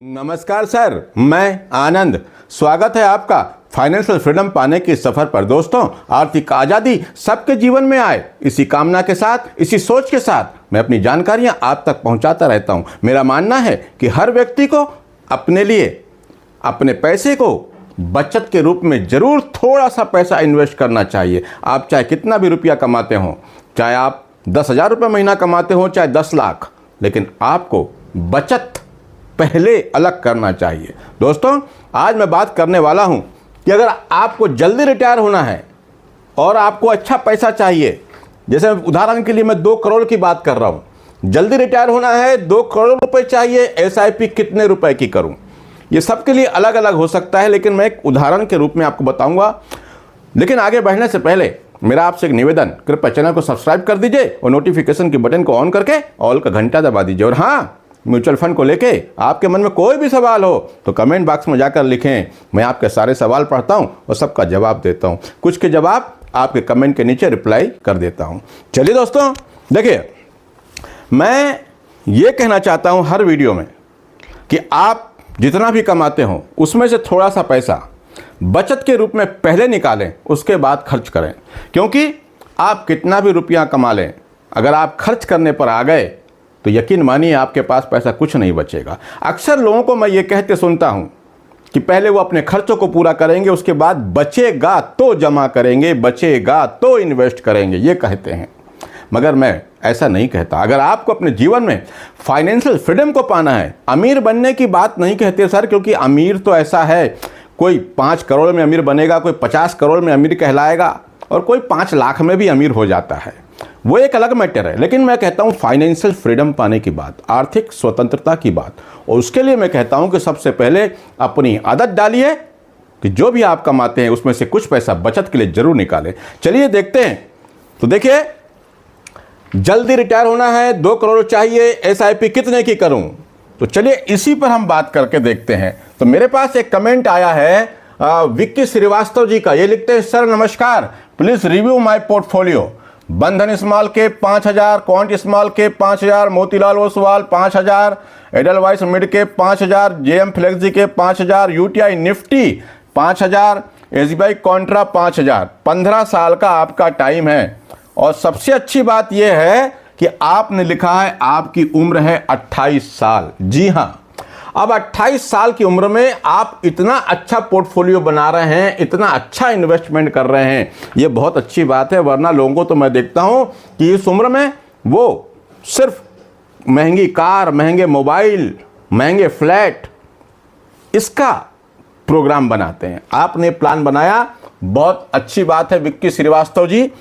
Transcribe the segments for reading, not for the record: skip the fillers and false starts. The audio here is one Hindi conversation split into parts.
नमस्कार सर, मैं आनंद। स्वागत है आपका फाइनेंशियल फ्रीडम पाने के सफर पर। दोस्तों, आर्थिक आज़ादी सबके जीवन में आए, इसी कामना के साथ, इसी सोच के साथ मैं अपनी जानकारियां आप तक पहुंचाता रहता हूं। मेरा मानना है कि हर व्यक्ति को अपने लिए अपने पैसे को बचत के रूप में जरूर थोड़ा सा पैसा इन्वेस्ट करना चाहिए। आप चाहे कितना भी रुपया कमाते हो, चाहे आप 10,000 रुपये महीना कमाते हो, चाहे 10 लाख, लेकिन आपको बचत पहले अलग करना चाहिए। दोस्तों, आज मैं बात करने वाला हूं कि अगर आपको जल्दी रिटायर होना है और आपको अच्छा पैसा चाहिए, जैसे उदाहरण के लिए मैं 2 करोड़ की बात कर रहा हूं, जल्दी रिटायर होना है, 2 करोड़ रुपए चाहिए, एसआईपी कितने रुपए की करूं? ये सबके लिए अलग अलग हो सकता है, लेकिन मैं एक उदाहरण के रूप में आपको बताऊंगा। लेकिन आगे बढ़ने से पहले मेरा आपसे एक निवेदन, कृपया चैनल को सब्सक्राइब कर दीजिए और नोटिफिकेशन के बटन को ऑन करके ऑल का घंटा दबा दीजिए। और हाँ, म्यूचुअल फंड को लेके आपके मन में कोई भी सवाल हो तो कमेंट बॉक्स में जाकर लिखें। मैं आपके सारे सवाल पढ़ता हूं और सबका जवाब देता हूं। कुछ के जवाब आपके कमेंट के नीचे रिप्लाई कर देता हूं। चलिए दोस्तों, देखिए, मैं ये कहना चाहता हूं हर वीडियो में कि आप जितना भी कमाते हो उसमें से थोड़ा सा पैसा बचत के रूप में पहले निकालें, उसके बाद खर्च करें। क्योंकि आप कितना भी रुपया कमा लें, अगर आप खर्च करने पर आ गए तो यकीन मानिए आपके पास पैसा कुछ नहीं बचेगा। अक्सर लोगों को मैं ये कहते सुनता हूं कि पहले वो अपने खर्चों को पूरा करेंगे, उसके बाद बचेगा तो जमा करेंगे, बचेगा तो इन्वेस्ट करेंगे, ये कहते हैं। मगर मैं ऐसा नहीं कहता। अगर आपको अपने जीवन में फाइनेंशियल फ्रीडम को पाना है, अमीर बनने की बात नहीं कहते सर, क्योंकि अमीर तो ऐसा है, कोई 5 करोड़ में अमीर बनेगा, कोई 50 करोड़ में अमीर कहलाएगा और कोई 5 लाख में भी अमीर हो जाता है, वो एक अलग मैटर है। लेकिन मैं कहता हूं फाइनेंशियल फ्रीडम पाने की बात, आर्थिक स्वतंत्रता की बात, और उसके लिए मैं कहता हूं कि सबसे पहले अपनी आदत डालिए कि जो भी आप कमाते हैं उसमें से कुछ पैसा बचत के लिए जरूर निकालें। चलिए देखते हैं। तो देखिए, जल्दी रिटायर होना है, 2 करोड़ चाहिए, एसआईपी कितने की करूं? तो चलिए इसी पर हम बात करके देखते हैं। तो मेरे पास एक कमेंट आया है विक्की श्रीवास्तव जी का। ये लिखते हैं, सर नमस्कार, प्लीज रिव्यू माय पोर्टफोलियो। बंधन स्मॉल के 5,000, क्वांट स्मॉल के 5,000, मोतीलाल ओसवाल 5,000, एडलवाइस मिड के 5,000, जेएम फ्लेक्सी के 5,000, यूटीआई निफ्टी 5,000, एसबीआई कॉन्ट्रा 5,000। 15 साल का आपका टाइम है और सबसे अच्छी बात यह है कि आपने लिखा है आपकी उम्र है 28 साल। जी हाँ, अब 28 साल की उम्र में आप इतना अच्छा पोर्टफोलियो बना रहे हैं, इतना अच्छा इन्वेस्टमेंट कर रहे हैं, ये बहुत अच्छी बात है। वरना लोगों को तो मैं देखता हूं कि इस उम्र में वो सिर्फ महंगी कार, महंगे मोबाइल, महंगे फ्लैट, इसका प्रोग्राम बनाते हैं। आपने प्लान बनाया, बहुत अच्छी बात है विक्की श्रीवास्तव जी।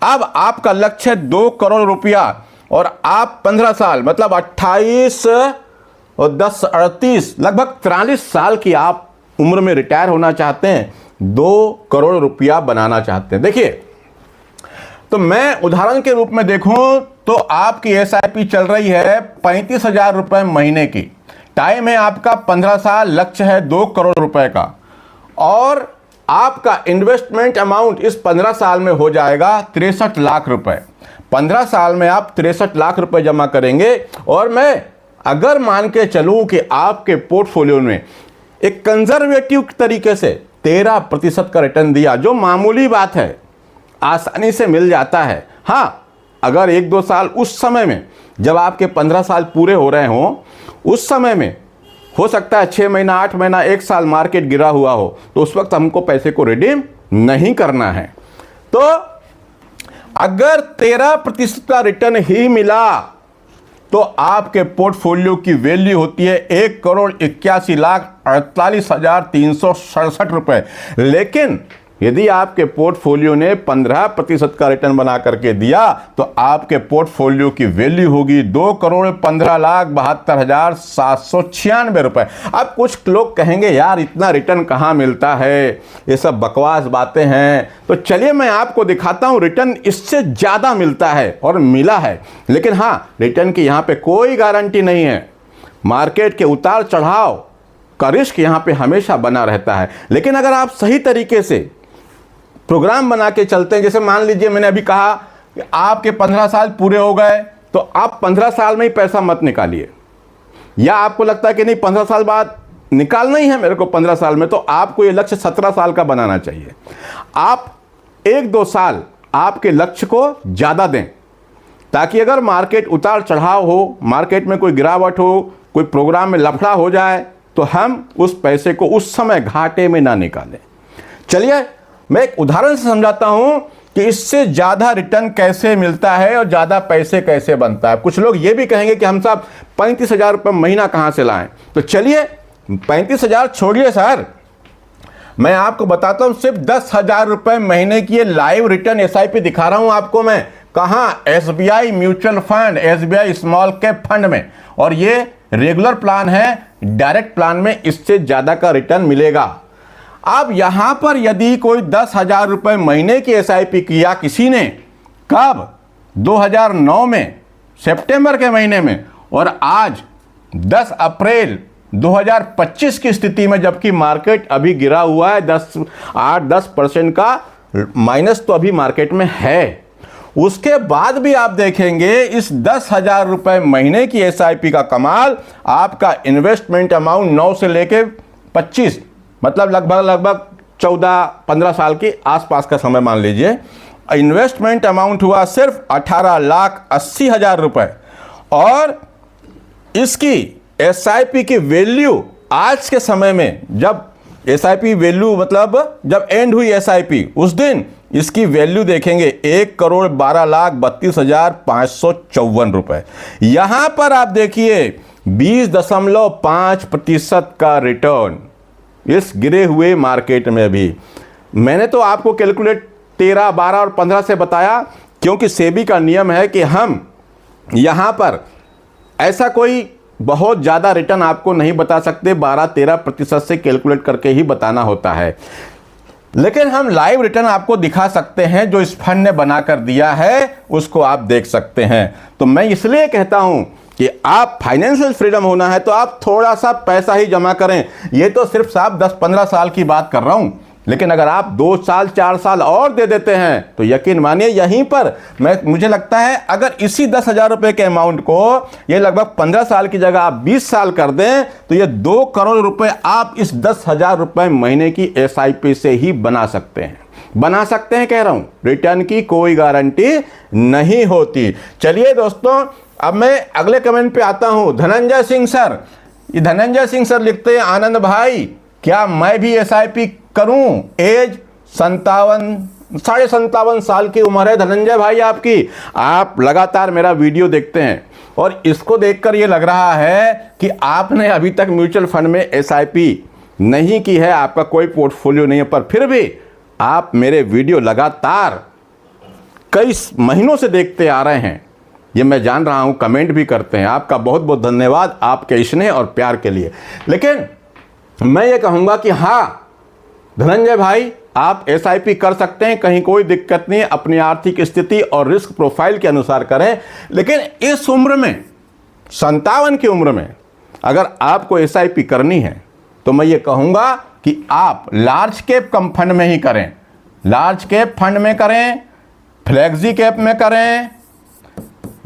अब आपका लक्ष्य है 2 करोड़ रुपया और आप 15 साल मतलब 28 और 10 38 लगभग 43 साल की आप उम्र में रिटायर होना चाहते हैं, 2 करोड़ रुपया बनाना चाहते हैं। देखिए, तो मैं उदाहरण के रूप में देखूं तो आपकी एसआईपी चल रही है 35,000 रुपये महीने की। टाइम है आपका 15 साल, लक्ष्य है 2 करोड़ रुपए का, और आपका इन्वेस्टमेंट अमाउंट इस 15 साल में हो जाएगा 63 लाख रुपए। 15 साल में आप 63 लाख रुपए जमा करेंगे। और मैं अगर मान के चलूं कि आपके पोर्टफोलियो में एक कंजर्वेटिव तरीके से 13% का रिटर्न दिया, जो मामूली बात है, आसानी से मिल जाता है। हाँ, अगर 1-2 साल उस समय में, जब आपके 15 साल पूरे हो रहे हों, उस समय में हो सकता है 6 महीना, 8 महीना, 1 साल मार्केट गिरा हुआ हो, तो उस वक्त हमको पैसे को रिडीम नहीं करना है। तो अगर 13% का रिटर्न ही मिला तो आपके पोर्टफोलियो की वैल्यू होती है 1,81,48,367 रुपए। लेकिन यदि आपके पोर्टफोलियो ने 15% का रिटर्न बना करके दिया तो आपके पोर्टफोलियो की वैल्यू होगी 2,15,72,796 रुपए। अब कुछ लोग कहेंगे, यार इतना रिटर्न कहाँ मिलता है, ये सब बकवास बातें हैं। तो चलिए मैं आपको दिखाता हूं, रिटर्न इससे ज़्यादा मिलता है और मिला है। लेकिन हाँ, रिटर्न की यहाँ पे कोई गारंटी नहीं है। मार्केट के उतार चढ़ाव का रिस्क यहाँ पे हमेशा बना रहता है। लेकिन अगर आप सही तरीके से प्रोग्राम बना के चलते हैं, जैसे मान लीजिए मैंने अभी कहा कि आपके 15 साल पूरे हो गए, तो आप 15 साल में ही पैसा मत निकालिए। या आपको लगता है कि नहीं 15 साल बाद निकालना ही है मेरे को 15 साल में, तो आपको ये लक्ष्य 17 साल का बनाना चाहिए। आप 1-2 साल आपके लक्ष्य को ज़्यादा दें, ताकि अगर मार्केट उतार चढ़ाव हो, मार्केट में कोई गिरावट हो, कोई प्रोग्राम में लफड़ा हो जाए, तो हम उस पैसे को उस समय घाटे में ना निकालें। चलिए मैं एक उदाहरण से समझाता हूं कि इससे ज़्यादा रिटर्न कैसे मिलता है और ज़्यादा पैसे कैसे बनता है। कुछ लोग ये भी कहेंगे कि हम साहब 35,000 रुपये महीना कहाँ से लाएं, तो चलिए 35,000 छोड़िए सर, मैं आपको बताता हूँ सिर्फ 10,000 रुपये महीने की ये लाइव रिटर्न SIP दिखा रहा हूँ आपको मैं। कहाँ? SBI mutual fund, SBI small cap fund में, और ये रेगुलर प्लान है, डायरेक्ट प्लान में इससे ज़्यादा का रिटर्न मिलेगा। अब यहाँ पर यदि कोई 10,000 रुपये महीने की SIP किया किसी ने, कब? 2009 में सितंबर के महीने में, और आज 10 अप्रैल 2025 की स्थिति में, जबकि मार्केट अभी गिरा हुआ है 8-10% का माइनस तो अभी मार्केट में है, उसके बाद भी आप देखेंगे इस 10,000 रुपये महीने की SIP का कमाल, आपका इन्वेस्टमेंट अमाउंट 9 से लेके 25, मतलब लगभग 14-15 साल के आसपास का समय मान लीजिए, इन्वेस्टमेंट अमाउंट हुआ सिर्फ 18,80,000 रुपये, और इसकी SIP की वैल्यू आज के समय में, जब SIP वैल्यू मतलब जब एंड हुई SIP उस दिन इसकी वैल्यू देखेंगे 1,12,32,554 रुपये। यहाँ पर आप देखिए 20.5% का रिटर्न इस गिरे हुए मार्केट में भी। मैंने तो आपको कैलकुलेट 13, 12 और 15 से बताया, क्योंकि सेबी का नियम है कि हम यहाँ पर ऐसा कोई बहुत ज़्यादा रिटर्न आपको नहीं बता सकते, 12-13% से कैलकुलेट करके ही बताना होता है। लेकिन हम लाइव रिटर्न आपको दिखा सकते हैं, जो इस फंड ने बनाकर दिया है उसको आप देख सकते हैं। तो मैं इसलिए कहता हूं कि आप फाइनेंशियल फ्रीडम होना है तो आप थोड़ा सा पैसा ही जमा करें। ये तो सिर्फ साहब 10-15 साल की बात कर रहा हूं, लेकिन अगर आप 2 साल 4 साल और दे देते हैं तो यकीन मानिए यहीं पर मुझे लगता है अगर इसी 10,000 रुपये के अमाउंट को ये लगभग 15 साल की जगह आप 20 साल कर दें तो ये 2 करोड़ रुपए आप इस 10,000 रुपये महीने की SIP से ही बना सकते हैं। बना सकते हैं कह रहा हूं, रिटर्न की कोई गारंटी नहीं होती। चलिए दोस्तों, अब मैं अगले कमेंट पे आता हूं। धनंजय सिंह सर, ये धनंजय सिंह सर लिखते हैं, आनंद भाई क्या मैं भी SIP करूं? एज 57 साल की उम्र है धनंजय भाई आपकी। आप लगातार मेरा वीडियो देखते हैं और इसको देखकर ये लग रहा है कि आपने अभी तक म्यूचुअल फंड में SIP नहीं की है, आपका कोई पोर्टफोलियो नहीं है, पर फिर भी आप मेरे वीडियो लगातार कई महीनों से देखते आ रहे हैं। ये मैं जान रहा हूं, कमेंट भी करते हैं। आपका बहुत बहुत धन्यवाद आपके स्नेह और प्यार के लिए। लेकिन मैं ये कहूँगा कि हाँ धनंजय भाई, आप SIP कर सकते हैं, कहीं कोई दिक्कत नहीं है, अपनी आर्थिक स्थिति और रिस्क प्रोफाइल के अनुसार करें। लेकिन इस उम्र में, 57 की उम्र में अगर आपको SIP करनी है तो मैं ये कहूँगा कि आप लार्ज कैप कम फंड में ही करें। लार्ज कैप फंड में करें, फ्लेक्सी कैप में करें,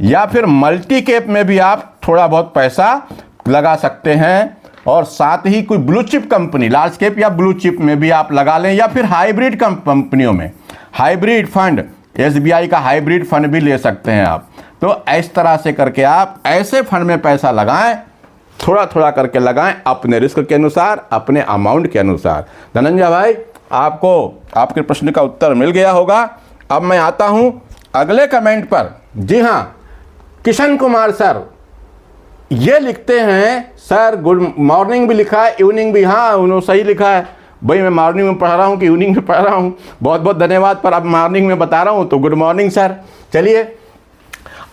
या फिर मल्टी कैप में भी आप थोड़ा बहुत पैसा लगा सकते हैं। और साथ ही कोई blue chip company, large cap या ब्लू चिप में भी आप लगा लें, या फिर हाइब्रिड कंपनियों में, हाइब्रिड फंड, SBI का हाइब्रिड फंड भी ले सकते हैं आप। तो इस तरह से करके आप ऐसे फंड में पैसा लगाएं, थोड़ा थोड़ा करके लगाएं, अपने रिस्क के अनुसार, अपने अमाउंट के अनुसार। धनंजय भाई, आपको आपके प्रश्न का उत्तर मिल गया होगा। अब मैं आता हूं अगले कमेंट पर। जी हाँ, किशन कुमार सर ये लिखते हैं, सर गुड मॉर्निंग भी लिखा है, इवनिंग भी, हाँ उन्होंने सही लिखा है भाई, मैं मॉर्निंग में पढ़ रहा हूँ कि इवनिंग में पढ़ रहा हूँ, बहुत बहुत धन्यवाद। पर अब मॉर्निंग में बता रहा हूँ तो गुड मॉर्निंग सर। चलिए,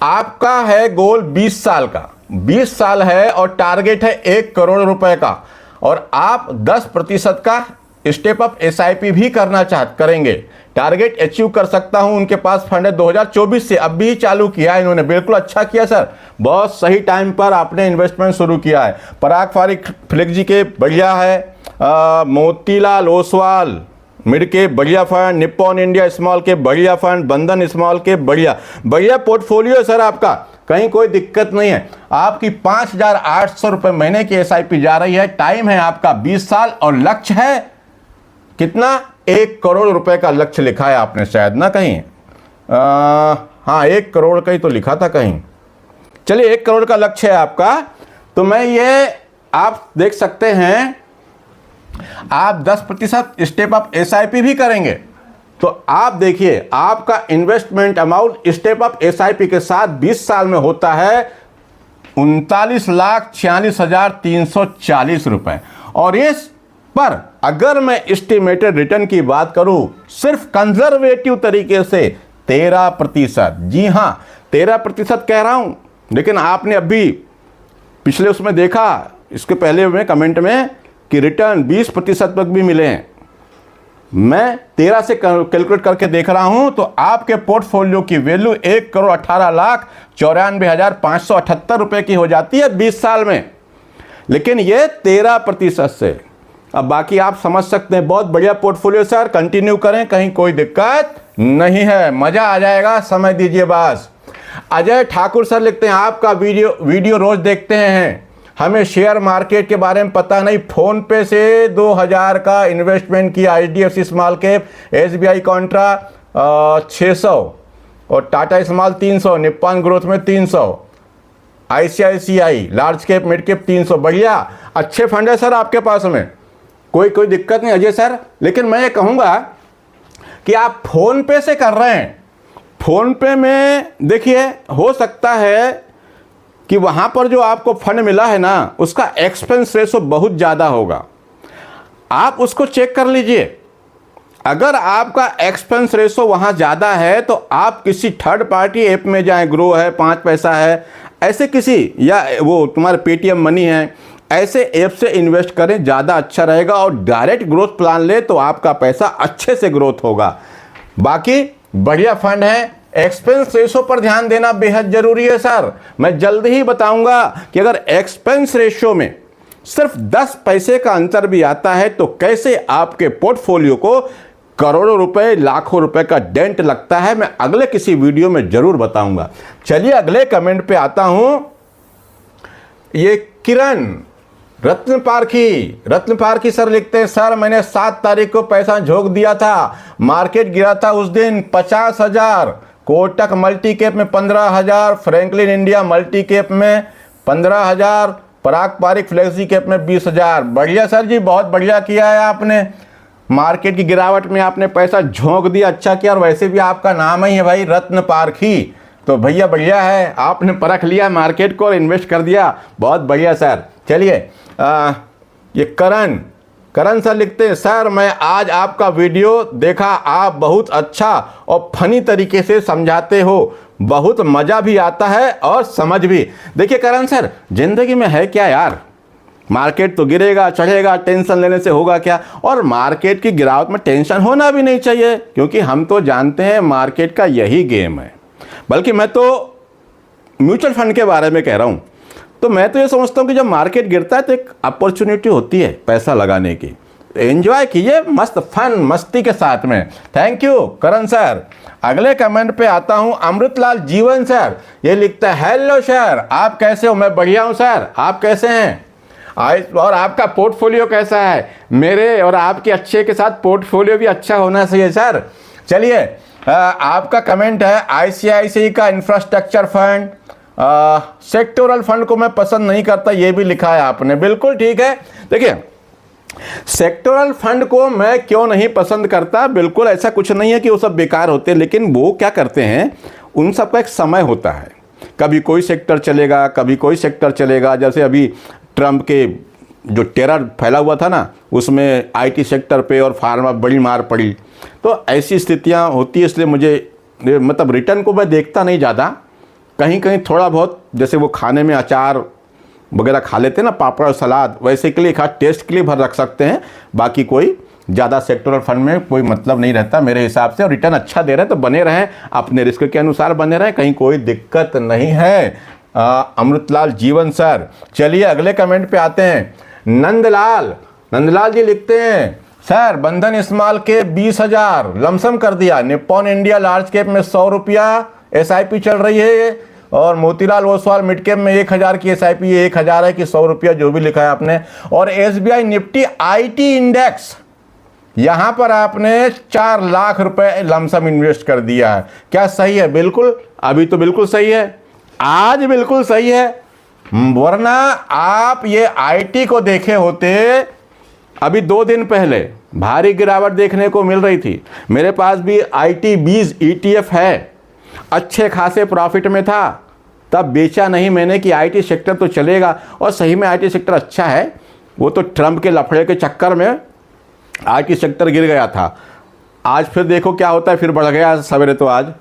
आपका है गोल 20 साल का, 20 साल है और टारगेट है 1 करोड़ रुपए का, और आप 10% का स्टेप अप SIP भी करेंगे। टारगेट अचीव कर सकता हूं। उनके पास फंड है 2024 से, अब भी चालू किया है इन्होंने, बिल्कुल अच्छा किया सर, बहुत सही टाइम पर आपने इन्वेस्टमेंट शुरू किया है। पराग फारिक फ्लेक्सी के बढ़िया है, मोतीलाल ओसवाल मिड के बढ़िया फंड, निप्पॉन इंडिया स्मॉल के बढ़िया फंड, बंधन स्मॉल के बढ़िया पोर्टफोलियो सर आपका। कहीं कोई दिक्कत नहीं है। आपकी 5,800 रुपये महीने की SIP जा रही है। टाइम है आपका 20 साल और लक्ष्य है कितना? 1 करोड़ रुपए का लक्ष्य लिखा है आपने शायद ना कहीं। हाँ 1 करोड़ का ही तो लिखा था कहीं। चलिए 1 करोड़ का लक्ष्य है आपका। तो मैं ये आप देख सकते हैं, आप 10% स्टेप अप SIP भी करेंगे तो आप देखिए आपका investment amount step up SIP के साथ 20 साल में होता है 39,46,340 रुपए। और इस पर अगर मैं एस्टिमेटेड रिटर्न की बात करूं सिर्फ कंजर्वेटिव तरीके से 13%, जी हां 13% कह रहा हूं, लेकिन आपने अभी पिछले उसमें देखा, इसके पहले में कमेंट में कि रिटर्न 20% तक भी मिले हैं। मैं 13 से कैलकुलेट करके देख रहा हूं तो आपके पोर्टफोलियो की वैल्यू 1,18,94,578 रुपए की हो जाती है 20 साल में, लेकिन ये 13% से। अब बाकी आप समझ सकते हैं। बहुत बढ़िया पोर्टफोलियो सर, कंटिन्यू करें, कहीं कोई दिक्कत नहीं है, मजा आ जाएगा, समय दीजिए बस। अजय ठाकुर सर लिखते हैं आपका वीडियो रोज देखते हैं, हमें शेयर मार्केट के बारे में पता नहीं, फोन पे से 2,000 का इन्वेस्टमेंट किया, HDFC small cap, SBI Contra 600 और टाटा स्मॉल 300, निप्पॉन ग्रोथ में 300, ICICI large cap mid cap 300। बढ़िया, अच्छे फंड है सर आपके पास में, कोई दिक्कत नहीं अजय सर। लेकिन मैं ये कहूँगा कि आप फोन पे से कर रहे हैं, फोन पे में देखिए हो सकता है कि वहाँ पर जो आपको फंड मिला है ना उसका एक्सपेंस रेशो बहुत ज़्यादा होगा, आप उसको चेक कर लीजिए। अगर आपका एक्सपेंस रेशो वहाँ ज़्यादा है तो आप किसी थर्ड पार्टी ऐप में जाएं, ग्रो है, 5 पैसा है, ऐसे किसी, या वो तुम्हारे पेटीएम मनी है, ऐसे ऐप से इन्वेस्ट करें, ज़्यादा अच्छा रहेगा। और डायरेक्ट ग्रोथ प्लान ले तो आपका पैसा अच्छे से ग्रोथ होगा। बाकी बढ़िया फंड है, एक्सपेंस रेशो पर ध्यान देना बेहद जरूरी है सर। मैं जल्द ही बताऊंगा कि अगर एक्सपेंस रेशो में सिर्फ 10 पैसे का अंतर भी आता है तो कैसे आपके पोर्टफोलियो को करोड़ों रुपए, लाखों रुपए का डेंट लगता है, मैं अगले किसी वीडियो में जरूर बताऊंगा। चलिए अगले कमेंट पे आता हूं। ये किरण रत्न पारखी सर लिखते हैं, सर मैंने 7 तारीख को पैसा झोंक दिया था, मार्केट गिरा था उस दिन 50,000, कोटक मल्टी कैप में 15,000, फ्रैंकलिन इंडिया मल्टी कैप में 15,000, पराग पारिक फ्लेक्सी कैप में 20,000। बढ़िया सर जी, बहुत बढ़िया किया है आपने, मार्केट की गिरावट में आपने पैसा झोंक दिया, अच्छा किया। और वैसे भी आपका नाम ही है भाई रत्न पारखी, तो भैया बढ़िया है, आपने परख लिया मार्केट को और इन्वेस्ट कर दिया, बहुत बढ़िया सर। चलिए ये करण सर लिखते हैं, सर मैं आज आपका वीडियो देखा, आप बहुत अच्छा और फनी तरीके से समझाते हो, बहुत मज़ा भी आता है और समझ भी। देखिए करण सर, जिंदगी में है क्या यार, मार्केट तो गिरेगा चढ़ेगा, टेंशन लेने से होगा क्या, और मार्केट की गिरावट में टेंशन होना भी नहीं चाहिए, क्योंकि हम तो जानते हैं मार्केट का यही गेम है। बल्कि मैं तो म्यूचुअल फंड के बारे में कह रहा हूँ, तो मैं तो ये समझता हूँ कि जब मार्केट गिरता है तो एक अपॉर्चुनिटी होती है पैसा लगाने की, एंजॉय कीजिए मस्त फन मस्ती के साथ में। Thank you Karan sir. अगले कमेंट पे आता हूँ, अमृतलाल जीवन सर, ये लिखता है, हेलो सर आप कैसे हो? मैं बढ़िया हूँ सर, आप कैसे हैं? और आपका पोर्टफोलियो कैसा है? मेरे और आपके अच्छे के साथ पोर्टफोलियो भी अच्छा होना चाहिए सर। चलिए आपका कमेंट है, ICICI का इंफ्रास्ट्रक्चर फंड, सेक्टोरल फंड को मैं पसंद नहीं करता, ये भी लिखा है आपने, बिल्कुल ठीक है। देखिए सेक्टोरल फंड को मैं क्यों नहीं पसंद करता, बिल्कुल ऐसा कुछ नहीं है कि वो सब बेकार होते हैं, लेकिन वो क्या करते हैं, उन सब का एक समय होता है, कभी कोई सेक्टर चलेगा कभी कोई सेक्टर चलेगा। जैसे अभी ट्रंप के जो टेरर फैला हुआ था ना, उसमें IT सेक्टर पे और फार्मा बड़ी मार पड़ी, तो ऐसी स्थितियां होती है। इसलिए मुझे मतलब रिटर्न को मैं देखता नहीं ज़्यादा, कहीं कहीं थोड़ा बहुत, जैसे वो खाने में अचार वगैरह खा लेते हैं ना, पापड़ और सलाद, वैसे के लिए खा टेस्ट के लिए भर रख सकते हैं, बाकी कोई ज़्यादा सेक्टोरल फंड में कोई मतलब नहीं रहता मेरे हिसाब से। और रिटर्न अच्छा दे रहे हैं तो बने रहें, अपने रिस्क के अनुसार बने रहें, कहीं कोई दिक्कत नहीं है। अमृतलाल जीवन सर। चलिए अगले कमेंट पे आते हैं, नंदलाल जी लिखते हैं, सर बंधन स्मॉल के 20,000 लमसम कर दिया, निप्पॉन इंडिया लार्ज कैप में 100 रुपया SIP चल रही है, और मोतीलाल ओसवाल मिड कैप में 1000 की SIP, 1000 है कि 100 रुपया, जो भी लिखा है आपने। और SBI निफ्टी IT इंडेक्स, यहां पर आपने 4 लाख रुपए लमसम इन्वेस्ट कर दिया है। क्या सही है? बिल्कुल, अभी तो बिल्कुल सही है, आज बिल्कुल सही है, वरना आप ये IT को देखे होते अभी 2 दिन पहले भारी गिरावट देखने को मिल रही थी। मेरे पास भी IT 20 ETF है, अच्छे खासे प्रॉफिट में था, तब बेचा नहीं मैंने कि IT सेक्टर तो चलेगा, और सही में IT सेक्टर अच्छा है। वो तो ट्रंप के लफड़े के चक्कर में IT सेक्टर गिर गया था। आज फिर देखो क्या होता है, फिर बढ़ गया सवेरे। तो आज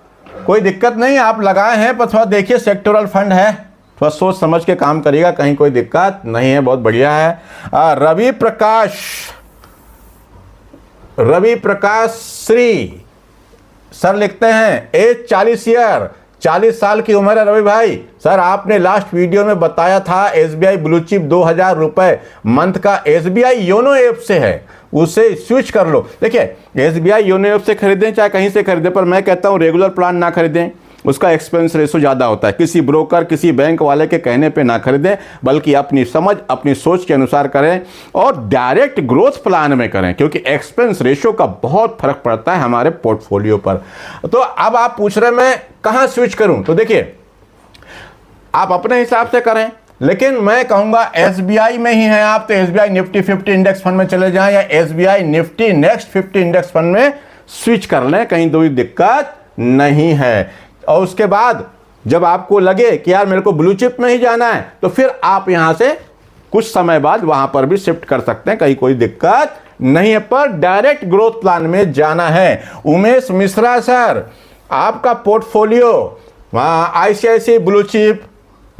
कोई दिक्कत नहीं, आप लगाए हैं, पर थोड़ा देखिए, सेक्टोरल फंड है, थोड़ा सोच समझ के काम करिएगा, कहीं कोई दिक्कत नहीं है, बहुत बढ़िया है। रवि प्रकाश श्री सर लिखते हैं, एज 40 ईयर, 40 साल की उम्र है रवि भाई। सर आपने लास्ट वीडियो में बताया था SBI ब्लू चिप 2000 रुपए मंथ का SBI योनो ऐप से है, उसे स्विच कर लो। देखिए, SBI योनो ऐप से खरीदें चाहे कहीं से खरीदें, पर मैं कहता हूं रेगुलर प्लान ना खरीदें, उसका एक्सपेंस रेशो ज़्यादा होता है। किसी ब्रोकर, किसी बैंक वाले के कहने पे ना खरीदें, बल्कि अपनी समझ, अपनी सोच के अनुसार करें, और डायरेक्ट ग्रोथ प्लान में करें, क्योंकि एक्सपेंस रेशो का बहुत फर्क पड़ता है हमारे पोर्टफोलियो पर। तो अब आप पूछ रहे मैं कहाँ स्विच करूं, तो देखिए, आप अपने हिसाब से करें, लेकिन मैं कहूंगा SBI में ही है आप, तो SBI निफ्टी 50 इंडेक्स फंड में चले जाएं, या SBI Nifty next 50 index fund में स्विच कर लें, कहीं कोई दिक्कत नहीं है। और उसके बाद जब आपको लगे कि यार मेरे को ब्लू चिप में ही जाना है, तो फिर आप यहां से कुछ समय बाद वहां पर भी शिफ्ट कर सकते हैं, कहीं कोई दिक्कत नहीं है, पर डायरेक्ट ग्रोथ प्लान में जाना है। उमेश मिश्रा सर, आपका पोर्टफोलियो वहां ICICI blue chip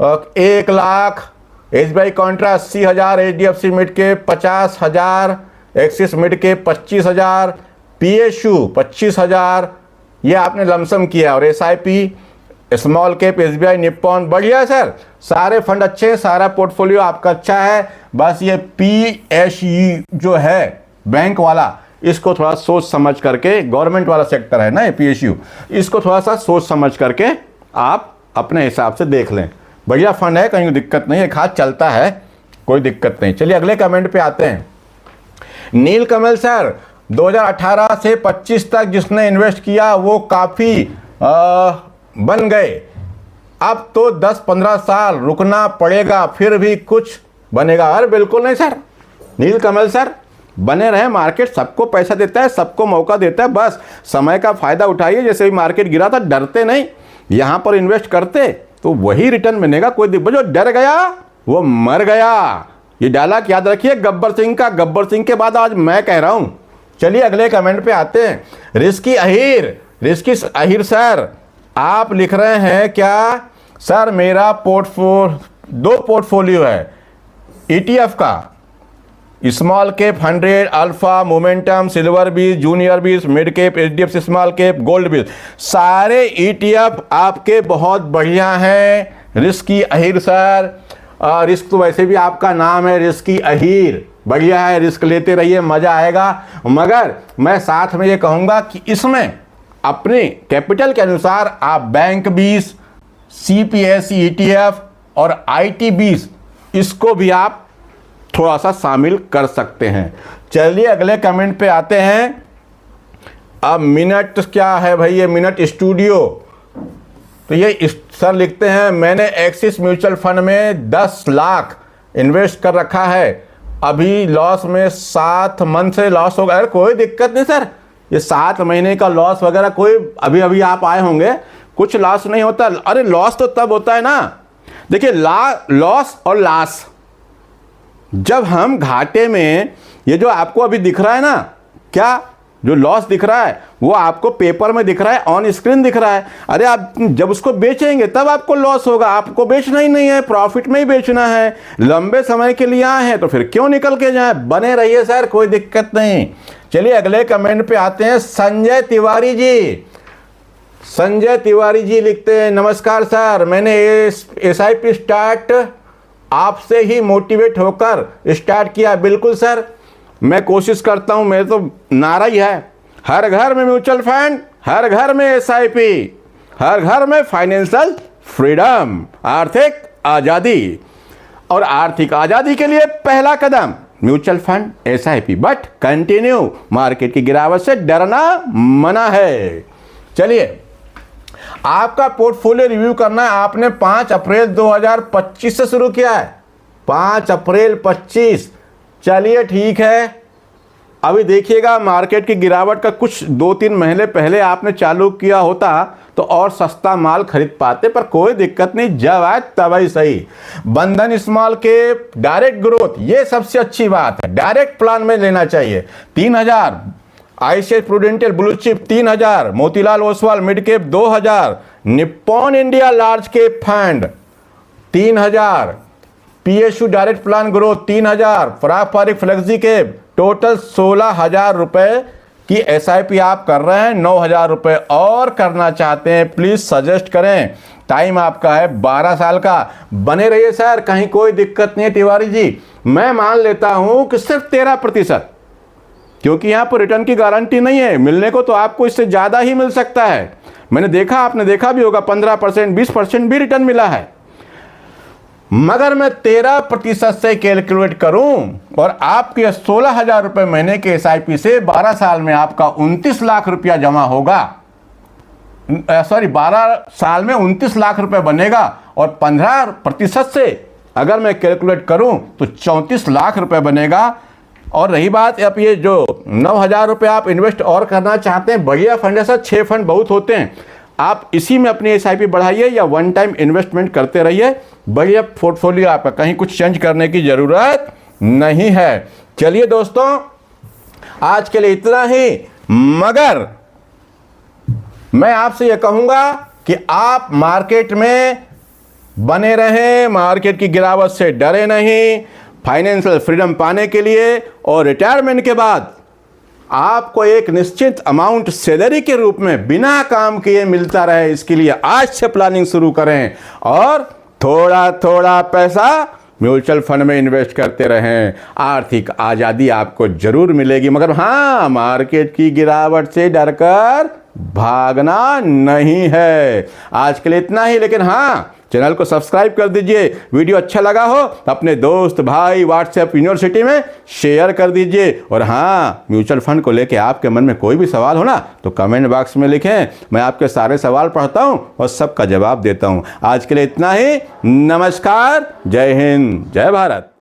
1 lakh, SBI Contra 80,000, HDFC mid के 50,000, एक्सिस मिड के 25,000, PSU 25,000, ये आपने लमसम किया, और SIP small cap SBI Nippon, बढ़िया सर, सारे फंड अच्छे, सारा पोर्टफोलियो आपका अच्छा है। बस ये PSU जो है बैंक वाला, इसको थोड़ा सोच समझ करके, गवर्नमेंट वाला सेक्टर है ना ये PSU, इसको थोड़ा सा सोच समझ करके आप अपने हिसाब से देख लें। बढ़िया फंड है, कहीं दिक्कत नहीं है, खास चलता है, कोई दिक्कत नहीं। चलिए अगले कमेंट पे आते हैं। नील कमल सर, 2018 से 25 तक जिसने इन्वेस्ट किया वो काफ़ी बन गए, अब तो 10-15 साल रुकना पड़ेगा, फिर भी कुछ बनेगा। अरे बिल्कुल नहीं सर, नील कमल सर, बने रहे, मार्केट सबको पैसा देता है, सबको मौका देता है, बस समय का फ़ायदा उठाइए। जैसे भी मार्केट गिरा था, डरते नहीं, यहाँ पर इन्वेस्ट करते तो वही रिटर्न मिलेगा। कोई जो डर गया वो मर गया, ये डायलॉग याद रखिए गब्बर सिंह का। गब्बर सिंह के बाद आज मैं कह रहा हूँ। चलिए अगले कमेंट पे आते हैं। रिस्की अहीर सर, आप लिख रहे हैं क्या सर, मेरा 2 पोर्टफोलियो है ETF का, small cap 100, alpha, momentum, silver 20, junior 20, mid cap, HDFC small cap, gold 20, सारे ETF आपके बहुत बढ़िया हैं रिस्की अहीर सर। रिस्क तो वैसे भी आपका नाम है रिस्की अहीर, बढ़िया है, रिस्क लेते रहिए, मज़ा आएगा। मगर मैं साथ में ये कहूँगा कि इसमें अपने कैपिटल के अनुसार आप बैंक 20, CPSE ETF और IT 20, इसको भी आप थोड़ा सा शामिल कर सकते हैं। चलिए अगले कमेंट पे आते हैं। अब मिनट क्या है भाई, ये मिनट स्टूडियो, तो ये सर लिखते हैं, मैंने एक्सिस म्यूचुअल फंड में 10 लाख इन्वेस्ट कर रखा है, अभी लॉस में 7 मंथ से लॉस होगा। अरे कोई दिक्कत नहीं सर, ये 7 महीने का लॉस वगैरह कोई, अभी आप आए होंगे, कुछ लॉस नहीं होता। अरे लॉस तो तब होता है ना, देखिए लॉस और लॉस, जब हम घाटे में, ये जो आपको अभी दिख रहा है ना, क्या जो लॉस दिख रहा है वो आपको पेपर में दिख रहा है, ऑन स्क्रीन दिख रहा है। अरे आप जब उसको बेचेंगे तब आपको लॉस होगा, आपको बेचना ही नहीं है, प्रॉफिट में ही बेचना है, लंबे समय के लिए आए हैं तो फिर क्यों निकल के जाए, बने रहिए सर, कोई दिक्कत नहीं। चलिए अगले कमेंट पे आते हैं। संजय तिवारी जी लिखते हैं, नमस्कार सर, मैंने SIP स्टार्ट आपसे ही मोटिवेट होकर स्टार्ट किया। बिल्कुल सर, मैं कोशिश करता हूं, मेरे तो नारा ही है, हर घर में म्यूचुअल फंड, हर घर में SIP, हर घर में फाइनेंशियल फ्रीडम, आर्थिक आजादी। और आर्थिक आजादी के लिए पहला कदम mutual fund, SIP, but continue, market की गिरावट से डरना मना है। चलिए, आपका पोर्टफोलियो रिव्यू करना है। आपने 5 अप्रैल 2025 से शुरू किया है, 5 अप्रैल 25। चलिए ठीक है, अभी देखिएगा मार्केट की गिरावट का कुछ 2-3 महीने पहले आपने चालू किया होता तो और सस्ता माल खरीद पाते, पर कोई दिक्कत नहीं, जब आए तब ही सही। बंधन स्मॉल कैप, डायरेक्ट ग्रोथ, ये सबसे अच्छी बात है, डायरेक्ट प्लान में लेना चाहिए। 3000, ICICI prudential blue chip 3000, Motilal Oswal mid cap 2000, Nippon India large cap fund 3000, PSU direct plan growth 3000, Parag Parikh flexi cap, total 16,000 रुपए की SIP आप कर रहे हैं। 9,000 रुपए और करना चाहते हैं, प्लीज सजेस्ट करें। टाइम आपका है 12 साल का। बने रहिए सर, कहीं कोई दिक्कत नहीं है तिवारी जी। मैं मान लेता हूं कि सिर्फ 13%, क्योंकि यहां पर रिटर्न की गारंटी नहीं है, मिलने को तो आपको इससे ज्यादा ही मिल सकता है। मैंने देखा, आपने देखा भी होगा, 15%, 20% भी रिटर्न मिला है। मगर मैं 13% से कैलकुलेट करूं और आपके 16,000 रुपए महीने के SIP से 12 साल में आपका 29 लाख रुपया जमा होगा। 12 साल में 29 लाख रुपए बनेगा और 15% से अगर मैं कैलकुलेट करूं तो 34 लाख रुपए बनेगा। और रही बात, अब ये जो 9,000 रुपये आप इन्वेस्ट और करना चाहते हैं, बढ़िया फंड है सर, 6 फंड बहुत होते हैं, आप इसी में अपनी SIP बढ़ाइए या वन टाइम इन्वेस्टमेंट करते रहिए। बढ़िया पोर्टफोलियो आपका, कहीं कुछ चेंज करने की जरूरत नहीं है। चलिए दोस्तों, आज के लिए इतना ही, मगर मैं आपसे यह कहूंगा कि आप मार्केट में बने रहें, मार्केट की गिरावट से डरे नहीं। फाइनेंशियल फ्रीडम पाने के लिए और रिटायरमेंट के बाद आपको एक निश्चित अमाउंट सैलरी के रूप में बिना काम किए मिलता रहे, इसके लिए आज से प्लानिंग शुरू करें और थोड़ा थोड़ा पैसा म्यूचुअल फंड में इन्वेस्ट करते रहें। आर्थिक आज़ादी आपको जरूर मिलेगी, मगर हाँ, मार्केट की गिरावट से डरकर भागना नहीं है। आज के लिए इतना ही, लेकिन हाँ, चैनल को सब्सक्राइब कर दीजिए। वीडियो अच्छा लगा हो तो अपने दोस्त, भाई, व्हाट्सएप, यूनिवर्सिटी में शेयर कर दीजिए। और हाँ, म्यूचुअल फंड को लेके आपके मन में कोई भी सवाल हो ना तो कमेंट बॉक्स में लिखें, मैं आपके सारे सवाल पढ़ता हूँ और सबका जवाब देता हूँ। आज के लिए इतना ही, नमस्कार, जय हिंद, जय भारत।